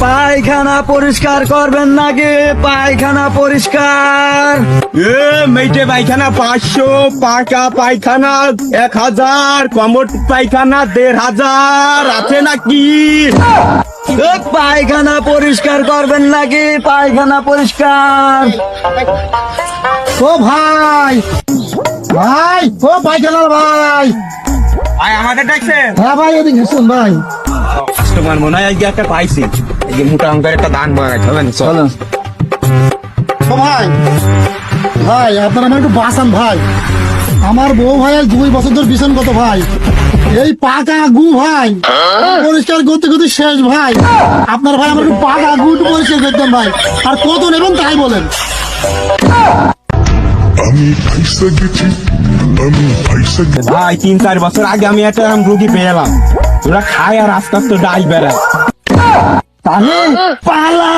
পায়খানা পরিষ্কার করবেন নাকি? পায়খানা পরিষ্কার। মেয়েটে পায়খানা 500, পাকা পায়খানা 1000, কমট পায়খানা 1500 আছে নাকি? পায়খানা পরিষ্কার করবেন নাকি? পায়খানা পরিষ্কার। ও ভাই, ভাই, ও পায়খানার ভাই। ভাই আমাকে ডাকছে? হ্যাঁ ভাই, এদিকে শুন ভাই। তোমার মনে হয় আজকে একটা পাইছি, এই যে মোটা অঙ্কের একটা দান বানাইতে হবে না? চলো। ও ভাই, ভাই আপনার আমার একটু বাঁচান ভাই। আমার বউ ভাই আর 2 বছর ধরে বিছান কত ভাই, এই পাকা গু ভাই পরিষ্কার করতে করতে শেষ ভাই। আপনার ভাই আমার একটু পাকা গু একটু পরিষ্কার করতেন ভাই। আর কত নেবেন তাই বলেন। আমি পয়সা গেছি, আমি পয়সা গেছি। ভাই 3-4 বছর আগে আমি একটা রুগী পেয়ে এলাম, ওরা খায় আর আস্তে আস্তে ডাই বেড়ায়। তাহলে পালা